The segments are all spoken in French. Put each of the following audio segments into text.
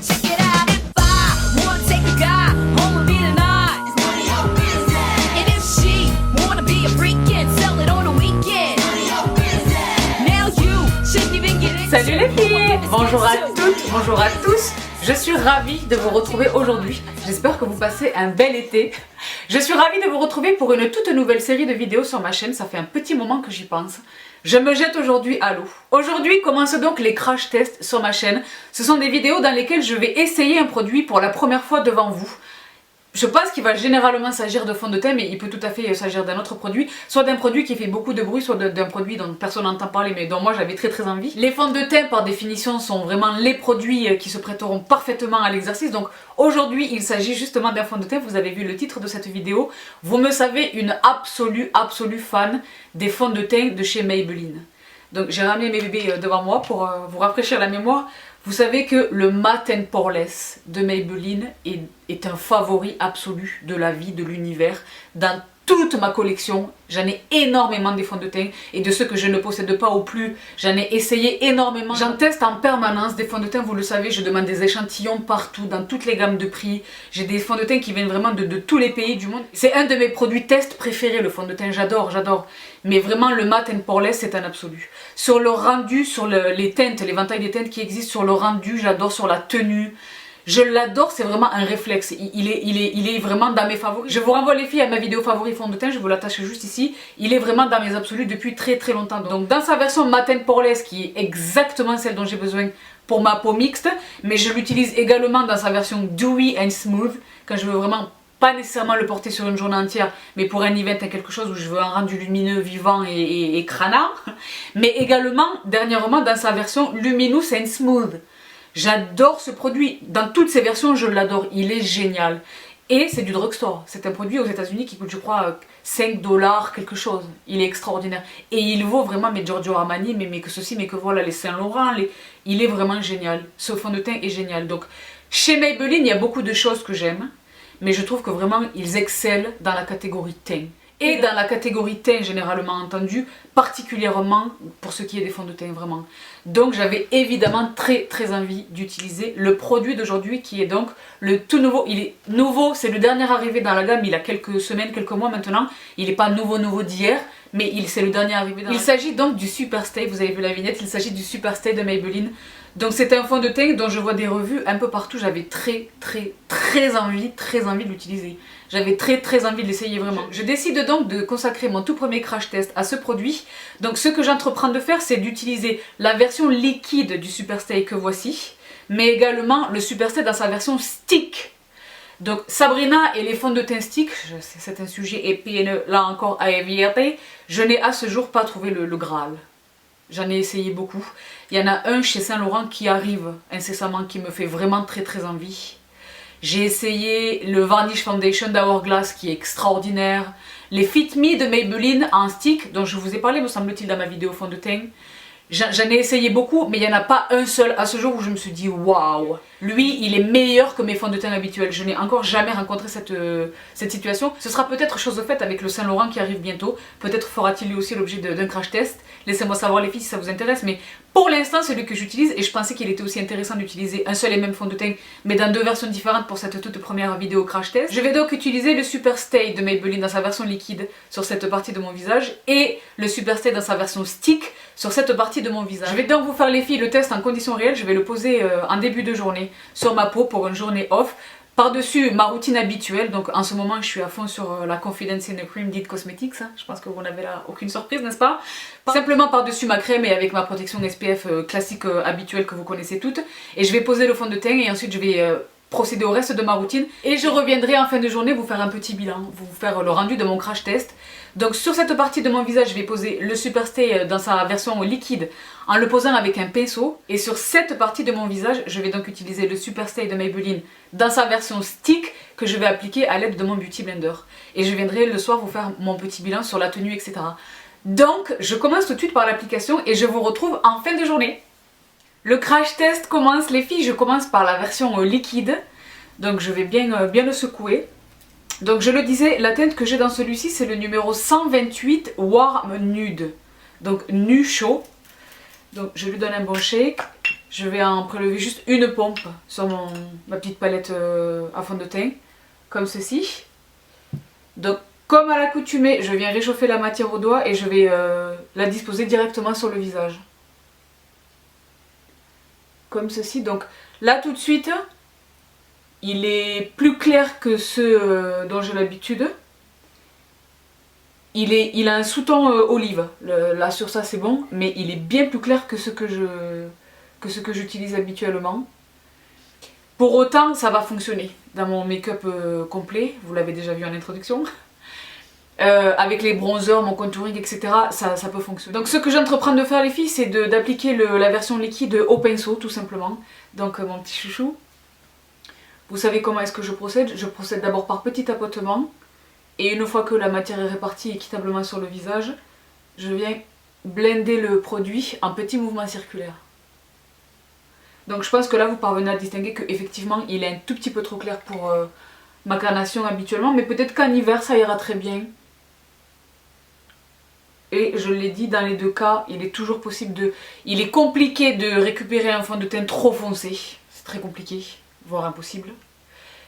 Check it out. If I wanna take a guy home with me tonight, it's none of your business. And if she wanna be a freak and sell it on a weekend, it's none of your business. Now you shouldn't even get into. Salut les filles! Bonjour à toutes, bonjour à tous. Je suis ravie de vous retrouver aujourd'hui. J'espère que vous passez un bel été. Je suis ravie de vous retrouver pour une toute nouvelle série de vidéos sur ma chaîne. Ça fait un petit moment que j'y pense. Je me jette aujourd'hui à l'eau. Aujourd'hui commencent donc les crash tests sur ma chaîne. Ce sont des vidéos dans lesquelles je vais essayer un produit pour la première fois devant vous. Je pense qu'il va généralement s'agir de fond de teint, mais il peut tout à fait s'agir d'un autre produit, soit d'un produit qui fait beaucoup de bruit, soit d'un produit dont personne n'entend parler, mais dont moi j'avais très envie. Les fonds de teint par définition sont vraiment les produits qui se prêteront parfaitement à l'exercice, donc aujourd'hui il s'agit justement d'un fond de teint. Vous avez vu le titre de cette vidéo, vous me savez une absolue fan des fonds de teint de chez Maybelline. Donc j'ai ramené mes bébés devant moi pour vous rafraîchir la mémoire. Vous savez que le Matte & Poreless de Maybelline est un favori absolu de la vie, de l'univers. Dans toute ma collection, j'en ai énormément des fonds de teint, et de ceux que je ne possède pas ou plus, j'en ai essayé énormément. J'en teste en permanence des fonds de teint, vous le savez, je demande des échantillons partout, dans toutes les gammes de prix. J'ai des fonds de teint qui viennent vraiment de tous les pays du monde. C'est un de mes produits test préférés, le fond de teint, j'adore. Mais vraiment le Matte & Poreless c'est un absolu. Sur le rendu, sur les teintes, l'éventail des teintes qui existent, sur le rendu, j'adore, sur la tenue. Je l'adore, c'est vraiment un réflexe, il est vraiment dans mes favoris. Je vous renvoie les filles à ma vidéo favori fond de teint, je vous l'attache juste ici. Il est vraiment dans mes absolus depuis très longtemps. Donc dans sa version Matte & Poreless qui est exactement celle dont j'ai besoin pour ma peau mixte, mais je l'utilise également dans sa version Dewy and Smooth, quand je veux vraiment pas nécessairement le porter sur une journée entière, mais pour un event, quelque chose où je veux un rendu lumineux, vivant et crânard. Mais également, dernièrement, dans sa version Luminous and Smooth. J'adore ce produit, dans toutes ses versions je l'adore, il est génial. Et c'est du drugstore, c'est un produit aux États-Unis qui coûte je crois 5 $ quelque chose, il est extraordinaire. Et il vaut vraiment mes Giorgio Armani, mais que ceci, mais que voilà, les Saint Laurent, il est vraiment génial. Ce fond de teint est génial. Donc chez Maybelline il y a beaucoup de choses que j'aime, mais je trouve que vraiment ils excellent dans la catégorie teint. Et dans la catégorie teint généralement entendu, particulièrement pour ce qui est des fonds de teint vraiment. Donc j'avais évidemment très envie d'utiliser le produit d'aujourd'hui qui est donc le tout nouveau. Il est nouveau, c'est le dernier arrivé dans la gamme, il a quelques semaines, quelques mois maintenant. Il n'est pas nouveau d'hier, mais c'est le dernier arrivé dans la gamme. Il s'agit donc du Superstay, vous avez vu la vignette, il s'agit du Superstay de Maybelline. Donc c'est un fond de teint dont je vois des revues un peu partout, j'avais très envie de l'utiliser. J'avais très envie de l'essayer vraiment. Je décide donc de consacrer mon tout premier crash test à ce produit. Donc ce que j'entreprends de faire, c'est d'utiliser la version liquide du Superstay que voici, mais également le Superstay dans sa version stick. Donc Sabrina et les fonds de teint stick, c'est un sujet épineux là encore à éviter. Je n'ai à ce jour pas trouvé le Graal. J'en ai essayé beaucoup. Il y en a un chez Saint Laurent qui arrive incessamment, qui me fait vraiment très envie. J'ai essayé le Varnish Foundation d'Hourglass qui est extraordinaire. Les Fit Me de Maybelline en stick, dont je vous ai parlé me semble-t-il dans ma vidéo fond de teint. J'en ai essayé beaucoup, mais il n'y en a pas un seul à ce jour où je me suis dit waouh, lui il est meilleur que mes fonds de teint habituels. Je n'ai encore jamais rencontré cette situation. Ce sera peut-être chose faite avec le Saint Laurent qui arrive bientôt. Peut-être fera-t-il lui aussi l'objet d'un crash test. Laissez-moi savoir les filles si ça vous intéresse, mais pour l'instant celui que j'utilise, et je pensais qu'il était aussi intéressant d'utiliser un seul et même fond de teint, mais dans deux versions différentes pour cette toute première vidéo crash test. Je vais donc utiliser le Superstay de Maybelline dans sa version liquide sur cette partie de mon visage, et le Superstay dans sa version stick sur cette partie de mon visage. Je vais donc vous faire les filles le test en conditions réelles, je vais le poser en début de journée sur ma peau pour une journée off. Par-dessus ma routine habituelle, donc en ce moment je suis à fond sur la Confidence in a Cream d'It Cosmetics, hein. Je pense que vous n'avez là aucune surprise, n'est-ce pas? Simplement par-dessus ma crème et avec ma protection SPF classique habituelle que vous connaissez toutes. Et je vais poser le fond de teint et ensuite je vais procéder au reste de ma routine. Et je reviendrai en fin de journée vous faire un petit bilan, vous faire le rendu de mon crash test. Donc sur cette partie de mon visage, je vais poser le Superstay dans sa version liquide en le posant avec un pinceau. Et sur cette partie de mon visage, je vais donc utiliser le Superstay de Maybelline dans sa version stick que je vais appliquer à l'aide de mon Beauty Blender. Et je viendrai le soir vous faire mon petit bilan sur la tenue, etc. Donc je commence tout de suite par l'application et je vous retrouve en fin de journée. Le crash test commence les filles, je commence par la version liquide. Donc je vais bien le secouer. Donc je le disais, la teinte que j'ai dans celui-ci c'est le numéro 128 Warm Nude. Donc nu chaud. Donc je lui donne un bon shake. Je vais en prélever juste une pompe sur ma petite palette à fond de teint, comme ceci. Donc comme à l'accoutumée, je viens réchauffer la matière au doigt et je vais la disposer directement sur le visage. Comme ceci. Donc là tout de suite, il est plus clair que ceux dont j'ai l'habitude. Il a un sous-ton olive. Là sur ça c'est bon, mais il est bien plus clair que ce que j'utilise habituellement. Pour autant, ça va fonctionner dans mon make-up complet. Vous l'avez déjà vu en introduction. Avec les bronzers, mon contouring, etc. Ça peut fonctionner. Donc ce que j'entreprends de faire les filles, c'est d'appliquer la version liquide au pinceau tout simplement. Donc mon petit chouchou. Vous savez comment est-ce que je procède? Je procède d'abord par petit tapotement. Et une fois que la matière est répartie équitablement sur le visage, je viens blender le produit en petits mouvements circulaires. Donc je pense que là vous parvenez à distinguer qu'effectivement il est un tout petit peu trop clair pour ma carnation habituellement. Mais peut-être qu'en hiver ça ira très bien. Et je l'ai dit, dans les deux cas, il est toujours possible il est compliqué de récupérer un fond de teint trop foncé. C'est très compliqué, voire impossible.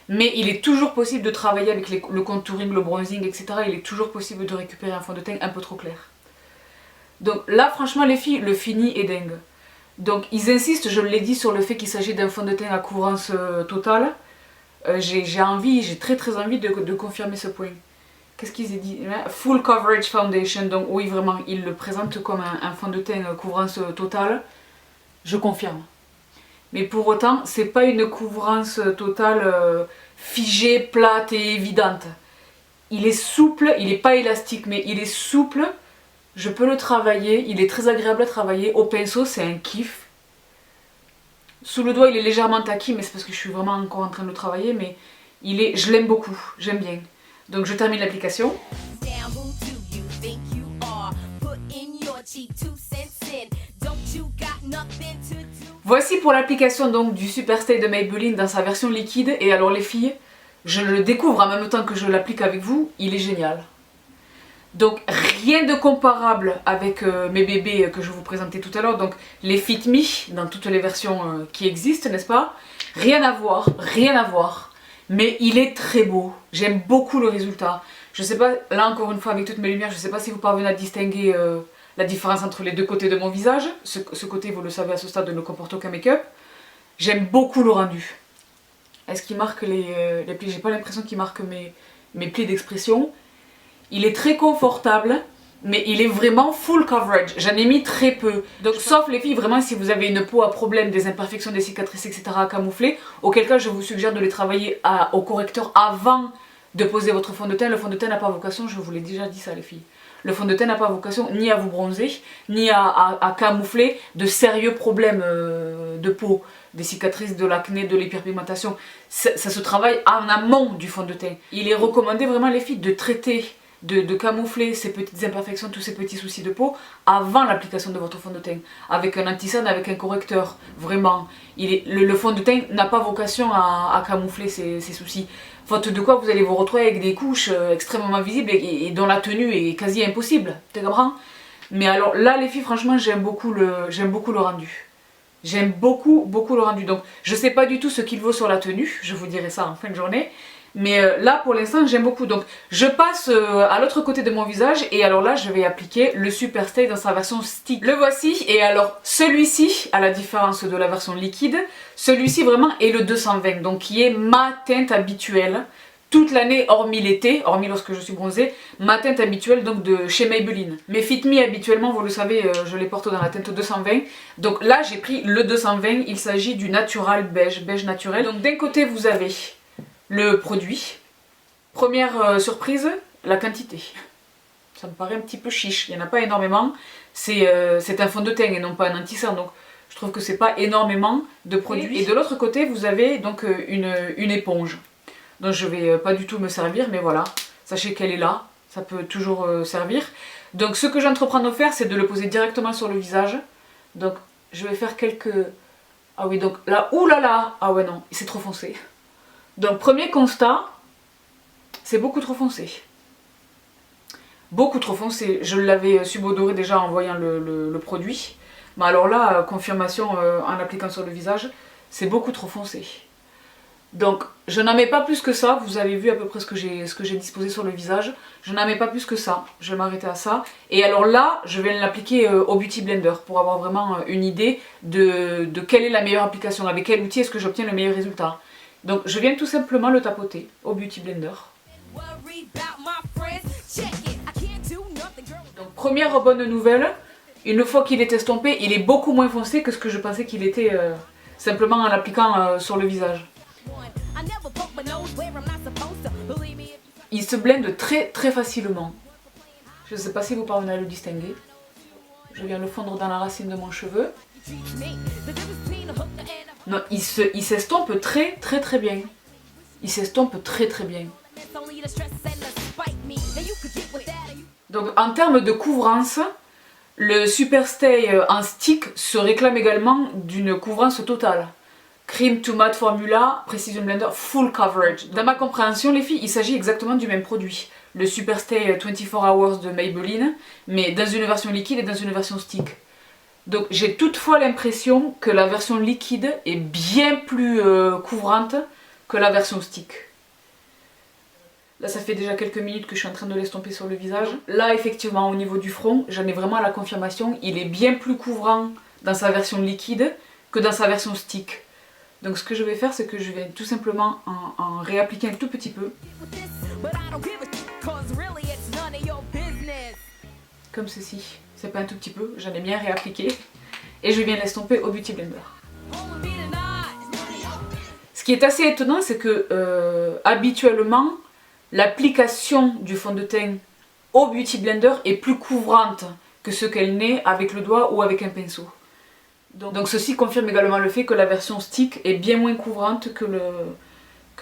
Mais il est toujours possible de travailler avec le contouring, le bronzing, etc. Il est toujours possible de récupérer un fond de teint un peu trop clair. Donc là, franchement, les filles, le fini est dingue. Donc ils insistent, je l'ai dit, sur le fait qu'il s'agit d'un fond de teint à couvrance totale. J'ai très envie de confirmer ce point. Qu'est-ce qu'ils ont dit? Full Coverage Foundation. Donc oui, vraiment, ils le présentent comme un fond de teint couvrance totale. Je confirme. Mais pour autant, c'est pas une couvrance totale figée, plate et évidente. Il est souple, il n'est pas élastique, mais il est souple. Je peux le travailler, il est très agréable à travailler. Au pinceau, c'est un kiff. Sous le doigt, il est légèrement tacky, mais c'est parce que je suis vraiment encore en train de le travailler. Mais je l'aime beaucoup, j'aime bien. Donc je termine l'application. Voici pour l'application donc du Super Stay de Maybelline dans sa version liquide. Et alors les filles, je le découvre en même temps que je l'applique avec vous, il est génial. Donc rien de comparable avec mes bébés que je vous présentais tout à l'heure, donc les Fit Me dans toutes les versions qui existent, n'est-ce pas? Rien à voir, rien à voir. Mais il est très beau, j'aime beaucoup le résultat. Je sais pas, là encore une fois avec toutes mes lumières, je sais pas si vous parvenez à distinguer la différence entre les deux côtés de mon visage. Ce côté, vous le savez, à ce stade, ne comporte aucun make-up. J'aime beaucoup le rendu. Est-ce qu'il marque les plis? J'ai pas l'impression qu'il marque mes plis d'expression. Il est très confortable, mais il est vraiment full coverage. J'en ai mis très peu. Donc sauf les filles, vraiment, si vous avez une peau à problème, des imperfections, des cicatrices, etc. à camoufler, auquel cas je vous suggère de les travailler au correcteur avant de poser votre fond de teint. Le fond de teint n'a pas vocation, je vous l'ai déjà dit ça les filles. Le fond de teint n'a pas vocation ni à vous bronzer, ni à camoufler de sérieux problèmes de peau, des cicatrices, de l'acné, de l'hyperpigmentation. Ça se travaille en amont du fond de teint. Il est recommandé vraiment les filles de traiter, de camoufler ces petites imperfections, tous ces petits soucis de peau avant l'application de votre fond de teint. Avec un anti-cerne, avec un correcteur, vraiment. Le fond de teint n'a pas vocation à camoufler ces soucis. Faute de quoi vous allez vous retrouver avec des couches extrêmement visibles et dont la tenue est quasi impossible, tu comprends? Mais alors là les filles, franchement j'aime beaucoup le rendu. J'aime beaucoup le rendu. Donc je sais pas du tout ce qu'il vaut sur la tenue, je vous dirai ça en fin de journée. Mais là pour l'instant j'aime beaucoup. Donc je passe à l'autre côté de mon visage et alors là je vais appliquer le Super Stay dans sa version stick. Le voici et alors celui-ci, à la différence de la version liquide, celui-ci vraiment est le 220, donc qui est ma teinte habituelle toute l'année hormis l'été, hormis lorsque je suis bronzée, ma teinte habituelle donc de chez Maybelline. Mes Fit Me habituellement, vous le savez, je les porte dans la teinte 220. Donc là j'ai pris le 220, il s'agit du Natural Beige, beige naturel. Donc d'un côté vous avez le produit. Première surprise, la quantité. Ça me paraît un petit peu chiche, il n'y en a pas énormément. C'est un fond de teint et non pas un anti-cerne, donc je trouve que c'est pas énormément de produits. Et de l'autre côté, vous avez donc une éponge. Donc je vais pas du tout me servir, mais voilà, sachez qu'elle est là, ça peut toujours servir. Donc ce que j'entreprends de faire, c'est de le poser directement sur le visage. Donc je vais faire quelques... Ah oui, donc là, oulala, ah ouais non, c'est trop foncé. Donc premier constat, c'est beaucoup trop foncé. Beaucoup trop foncé. Je l'avais subodoré déjà en voyant le produit. Mais alors là, confirmation en appliquant sur le visage, c'est beaucoup trop foncé. Donc je n'en mets pas plus que ça, vous avez vu à peu près ce que j'ai disposé sur le visage. Je n'en mets pas plus que ça, je vais m'arrêter à ça. Et alors là, je vais l'appliquer au Beauty Blender pour avoir vraiment une idée de quelle est la meilleure application, avec quel outil est-ce que j'obtiens le meilleur résultat. Donc je viens tout simplement le tapoter au Beauty Blender. Donc première bonne nouvelle, une fois qu'il est estompé, il est beaucoup moins foncé que ce que je pensais qu'il était simplement en l'appliquant sur le visage. Il se blende très très facilement. Je ne sais pas si vous parvenez à le distinguer. Je viens le fondre dans la racine de mon cheveu. Non, il s'estompe très très très bien. Il s'estompe très très bien. Donc en termes de couvrance, le Super Stay en stick se réclame également d'une couvrance totale. Cream to Matte Formula, Precision Blender, Full Coverage. Dans ma compréhension les filles, il s'agit exactement du même produit. Le Super Stay 24 Hours de Maybelline, mais dans une version liquide et dans une version stick. Donc j'ai toutefois l'impression que la version liquide est bien plus couvrante que la version stick. Là ça fait déjà quelques minutes que je suis en train de l'estomper sur le visage. Là effectivement au niveau du front, j'en ai vraiment la confirmation, il est bien plus couvrant dans sa version liquide que dans sa version stick. Donc ce que je vais faire, c'est que je vais tout simplement en réappliquer un tout petit peu. Comme ceci. C'est pas un tout petit peu, j'en ai bien réappliqué. Et je viens l'estomper au Beauty Blender. Ce qui est assez étonnant, c'est que habituellement, l'application du fond de teint au Beauty Blender est plus couvrante que ce qu'elle n'est avec le doigt ou avec un pinceau. Donc ceci confirme également le fait que la version stick est bien moins couvrante que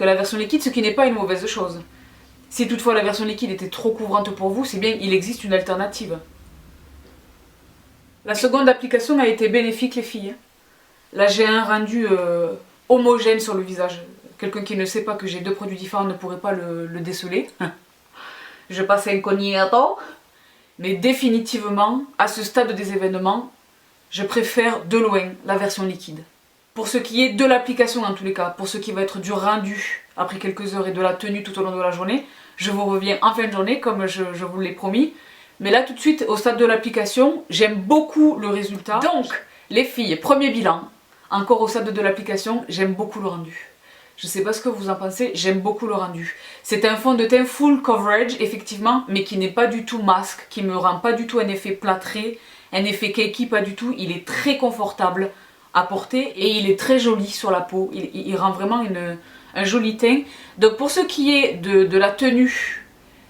la version liquide, ce qui n'est pas une mauvaise chose. Si toutefois la version liquide était trop couvrante pour vous, c'est bien il existe une alternative. La seconde application a été bénéfique les filles. Là j'ai un rendu homogène sur le visage. Quelqu'un qui ne sait pas que j'ai deux produits différents ne pourrait pas le déceler. Je passe incognito. Mais définitivement, à ce stade des événements, je préfère de loin la version liquide. Pour ce qui est de l'application en tous les cas, pour ce qui va être du rendu après quelques heures et de la tenue tout au long de la journée, je vous reviens en fin de journée comme je vous l'ai promis. Mais là tout de suite au stade de l'application, j'aime beaucoup le résultat. Donc les filles, premier bilan, encore au stade de l'application, j'aime beaucoup le rendu. Je sais pas ce que vous en pensez, j'aime beaucoup le rendu. C'est un fond de teint full coverage effectivement, mais qui n'est pas du tout masque, qui me rend pas du tout un effet plâtré, un effet cakey, pas du tout. Il est très confortable à porter et il est très joli sur la peau. Il rend vraiment un joli teint. Donc pour ce qui est de la tenue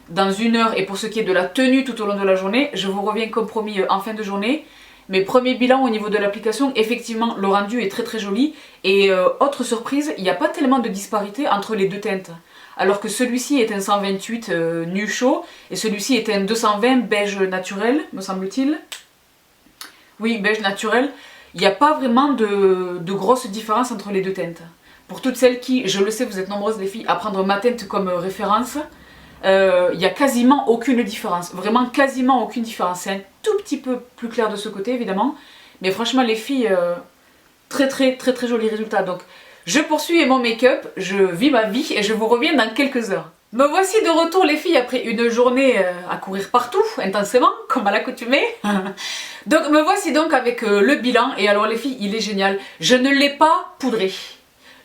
dans une heure et pour ce qui est de la tenue tout au long de la journée, je vous reviens comme promis en fin de journée. Mes premiers bilans au niveau de l'application, effectivement le rendu est très très joli. Et autre surprise, il n'y a pas tellement de disparité entre les deux teintes. Alors que celui-ci est un 128 nu chaud et celui-ci est un 220 beige naturel, me semble-t-il. Oui, beige naturel. Il n'y a pas vraiment de grosses différences entre les deux teintes. Pour toutes celles qui, je le sais, vous êtes nombreuses les filles à prendre ma teinte comme référence, il n'y a quasiment aucune différence. Vraiment quasiment aucune différence. C'est un tout petit peu plus clair de ce côté évidemment. Mais franchement les filles, très joli résultat. Donc je poursuis mon make-up, je vis ma vie et je vous reviens dans quelques heures. Me voici de retour les filles après une journée à courir partout, intensément, comme à l'accoutumée. Donc me voici donc avec le bilan et alors les filles, il est génial. Je ne l'ai pas poudré.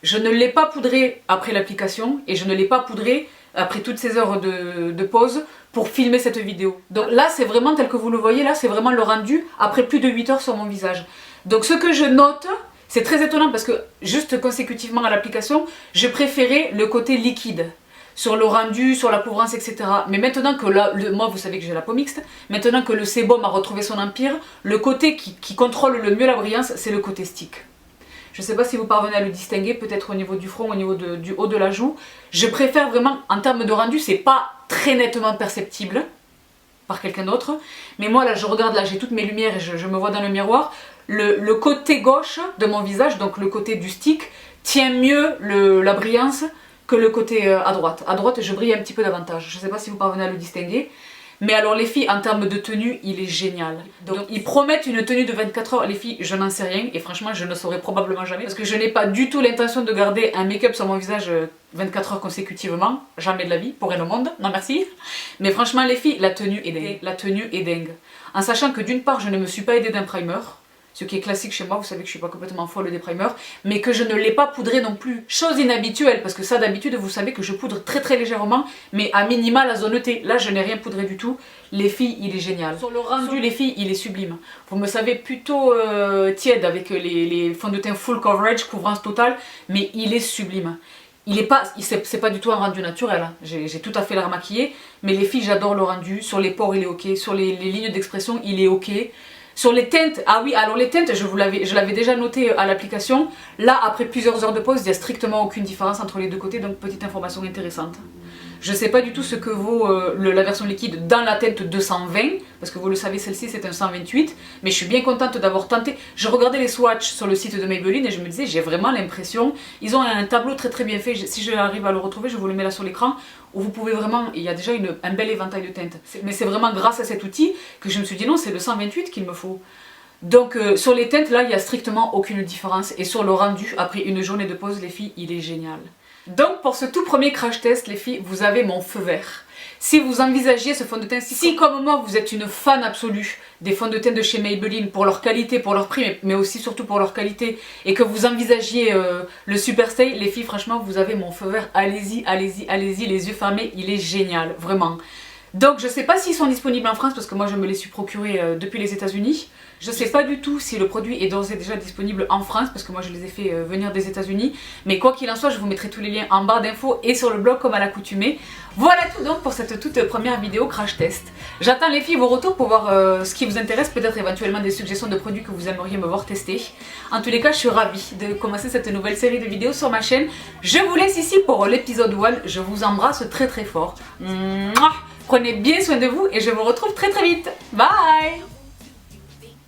Je ne l'ai pas poudré après l'application et je ne l'ai pas poudré après toutes ces heures de pause pour filmer cette vidéo. Donc là c'est vraiment tel que vous le voyez, là c'est vraiment le rendu après plus de 8 heures sur mon visage. Donc ce que je note, c'est très étonnant parce que juste consécutivement à l'application, je préférais le côté liquide. Sur le rendu, sur la couvrance, etc. Mais maintenant que là, moi vous savez que j'ai la peau mixte, maintenant que le sébum a retrouvé son empire, le côté qui contrôle le mieux la brillance, c'est le côté stick. Je ne sais pas si vous parvenez à le distinguer, peut-être au niveau du front, au niveau du haut de la joue. Je préfère vraiment, en termes de rendu, c'est pas très nettement perceptible par quelqu'un d'autre. Mais moi là, je regarde, là j'ai toutes mes lumières et je me vois dans le miroir. Le côté gauche de mon visage, donc le côté du stick, tient mieux la brillance que le côté à droite. À droite, je brille un petit peu davantage. Je ne sais pas si vous parvenez à le distinguer. Mais alors les filles, en termes de tenue, il est génial. Donc ils promettent une tenue de 24 heures. Les filles, je n'en sais rien. Et franchement, je ne saurais probablement jamais. Parce que je n'ai pas du tout l'intention de garder un make-up sur mon visage 24 heures consécutivement. Jamais de la vie, pour rien au monde. Non merci. Mais franchement les filles, la tenue est dingue. La tenue est dingue. En sachant que d'une part, je ne me suis pas aidée d'un primer. Ce qui est classique chez moi, vous savez que je suis pas complètement folle des primers, mais que je ne l'ai pas poudré non plus. Chose inhabituelle, parce que ça d'habitude, vous savez que je poudre très légèrement, mais à minima la zone T. Là, je n'ai rien poudré du tout. Les filles, il est génial. Sur le rendu, les filles, il est sublime. Vous me savez plutôt tiède avec les fonds de teint full coverage, couvrance totale, mais il est sublime. C'est pas du tout un rendu naturel, hein. J'ai tout à fait l'air maquillée, mais les filles, j'adore le rendu. Sur les pores, il est ok. Sur les lignes d'expression, il est ok. Sur les teintes, ah oui, alors les teintes, je l'avais déjà noté à l'application. Là, après plusieurs heures de pause, il n'y a strictement aucune différence entre les deux côtés, donc petite information intéressante. Je ne sais pas du tout ce que vaut la version liquide dans la teinte 220, parce que vous le savez, celle-ci c'est un 128, mais je suis bien contente d'avoir tenté. Je regardais les swatchs sur le site de Maybelline et je me disais, j'ai vraiment l'impression, ils ont un tableau très bien fait, si j'arrive à le retrouver, je vous le mets là sur l'écran, où vous pouvez vraiment, il y a déjà un bel éventail de teintes. Mais c'est vraiment grâce à cet outil que je me suis dit non, c'est le 128 qu'il me faut. Donc sur les teintes, là, il n'y a strictement aucune différence. Et sur le rendu, après une journée de pause, les filles, il est génial. Donc pour ce tout premier crash test, les filles, vous avez mon feu vert. Si vous envisagiez ce fond de teint, si comme moi vous êtes une fan absolue des fonds de teint de chez Maybelline pour leur qualité, pour leur prix, mais aussi surtout pour leur qualité, et que vous envisagiez le Super Stay, les filles, franchement, vous avez mon feu vert. Allez-y, les yeux fermés, il est génial, vraiment. Donc je sais pas s'ils sont disponibles en France parce que moi je me les suis procurés depuis les États-Unis. Je sais pas du tout si le produit est d'ores et déjà disponible en France parce que moi je les ai fait venir des États-Unis. Mais quoi qu'il en soit, je vous mettrai tous les liens en barre d'infos et sur le blog comme à l'accoutumée. Voilà tout donc pour cette toute première vidéo crash test. J'attends les filles vos retours pour voir ce qui vous intéresse, peut-être éventuellement des suggestions de produits que vous aimeriez me voir tester. En tous les cas, je suis ravie de commencer cette nouvelle série de vidéos sur ma chaîne. Je vous laisse ici pour l'épisode 1. Je vous embrasse très fort. Mouah. Prenez bien soin de vous et je vous retrouve très vite. Bye!